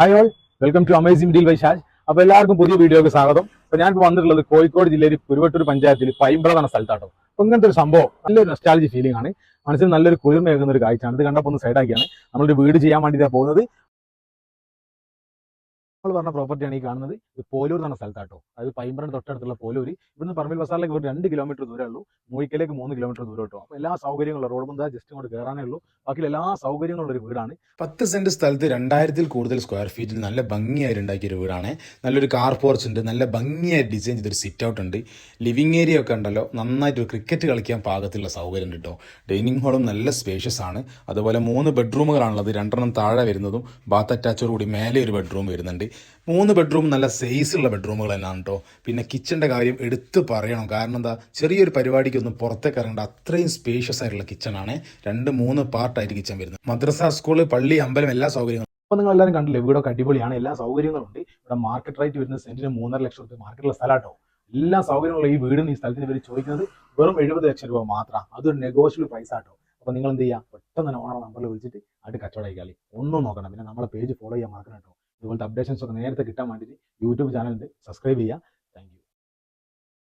Hi all, welcome to amazing deal by Shaj. അപ്പോൾ എല്ലാവർക്കും പുതിയ വീഡിയോക്ക് സ്വാഗതം. അപ്പോൾ ഞാനിപ്പോൾ വന്നിട്ടുള്ളത് കോഴിക്കോട് ജില്ലയിൽ കുരുവട്ടൂർ പഞ്ചായത്തിൽ പൈമ്പ്ര എന്ന സ്ഥലത്താട്ടോ. അപ്പോൾ ഇങ്ങനത്തെ ഒരു സംഭവം നല്ലൊരു നൊസ്റ്റാൾജി ഫീലിംഗ് ആണ്, മനസ്സിൽ നല്ലൊരു കുളിർമയേകുന്ന ഒരു കാഴ്ചയാണ്. ഇത് കണ്ടപ്പോൾ ഒന്ന് സൈഡാക്കിയാണ് നമ്മളൊരു വീട് ചെയ്യാൻ വേണ്ടിയിട്ടാണ് പോകുന്നത്. നമ്മൾ പറഞ്ഞ പ്രോപ്പർട്ടിയാണ് ഈ കാണുന്നത്. ഇത് പോലൂർ എന്ന സ്ഥലത്താട്ടോ, അതായത് പൈമ്പ്രയുടെ തൊട്ടടുത്തുള്ള പോലൂര്. ഇവിടുന്ന് പറമ്പിൽ ബസാറിലേക്ക് ഒരു 2 കിലോമീറ്റർ ദൂരമേ ഉള്ളൂ, മൂയിക്കലേക്ക് 3 കിലോമീറ്റർ ദൂരം കിട്ടും. അപ്പോൾ എല്ലാ സൗകര്യങ്ങളും റോഡ് മുന്താ ജസ്റ്റ് അങ്ങോട്ട് കയറാനേ ഉള്ളൂ, ബാക്കി എല്ലാ സൗകര്യങ്ങളുള്ള ഒരു വീടാണ്. 10 സെന്റ് സ്ഥലത്ത് 2000-ൽ കൂടുതൽ സ്ക്വയർ ഫീറ്റിൽ നല്ല ഭംഗിയായിട്ട് ഉണ്ടാക്കിയ ഒരു വീടാണ്. നല്ലൊരു കാർ പോർച്ച് ഉണ്ട്, നല്ല ഭംഗിയായി ഡിസൈൻ ചെയ്തൊരു സിറ്റ് ഔട്ട് ഉണ്ട്, ലിവിങ് ഏരിയ ഒക്കെ ഉണ്ടല്ലോ, നന്നായിട്ട് ക്രിക്കറ്റ് കളിക്കാൻ പാകത്തിലുള്ള സൗകര്യം ഉണ്ട് കേട്ടോ. ഡൈനിങ് ഹോളും നല്ല സ്പേഷ്യസ് ആണ്. അതുപോലെ 3 ബെഡ്റൂമുകളാണുള്ളത്, 2 താഴെ വരുന്നതും ബാത്ത് അറ്റാച്ചോട് കൂടി മേലെ ഒരു ബെഡ്റൂം വരുന്നുണ്ട്. 3 ബെഡ്റൂം നല്ല സൈസുള്ള ബെഡ്റൂമുകൾ തന്നെയാണ് കേട്ടോ. പിന്നെ കിച്ചൻ്റെ കാര്യം എടുത്ത് പറയണം, കാരണം എന്താ, ചെറിയൊരു പരിപാടിക്കൊന്നും പുറത്തേക്ക് ഇറങ്ങേണ്ട അത്രയും സ്പേഷ്യസ് ആയിട്ടുള്ള കിച്ചണാണ്. 2-3 പാർട്ടായിട്ട് കിച്ചൺ വരുന്നത്. മദ്രസ, സ്കൂള്, പള്ളി, അമ്പലം എല്ലാ സൗകര്യങ്ങളും. അപ്പോൾ നിങ്ങൾ എല്ലാവരും കണ്ടില്ലേ, വീടൊക്കെ അടിപൊളിയാണ്, എല്ലാ സൗകര്യങ്ങളും ഉണ്ട്. ഇവിടെ മാർക്കറ്റ് റേറ്റ് വരുന്നത് സെന്റിന് 3.5 ലക്ഷം രൂപ മാർക്കറ്റുള്ള സ്ഥലമാട്ടോ. എല്ലാ സൗകര്യമുള്ള ഈ വീടിന് ഈ സ്ഥലത്തിന് ഇവർ ചോദിക്കുന്നത് വെറും 70 ലക്ഷം രൂപ മാത്രം. അതൊരു നെഗോഷ്യബിൾ പ്രൈസ് ആട്ടോ. അപ്പോൾ നിങ്ങൾ എന്ത് ചെയ്യുക, പെട്ടെന്ന് തന്നെ ഓണർ നമ്പറിൽ വിളിച്ചിട്ട് അത് കച്ചവടമായിക്കാളി. ഒന്നും നോക്കണം. പിന്നെ നമ്മളെ പേജ് ഫോളോ ചെയ്യാൻ മറക്കണം കേട്ടോ. ഇതുപോലത്തെ അപ്ഡേഷൻസ് ഒക്കെ നേരത്തെ കിട്ടാൻ വേണ്ടിയിട്ട് യൂട്യൂബ് ചാനലുണ്ട്, സബ്സ്ക്രൈബ് ചെയ്യുക.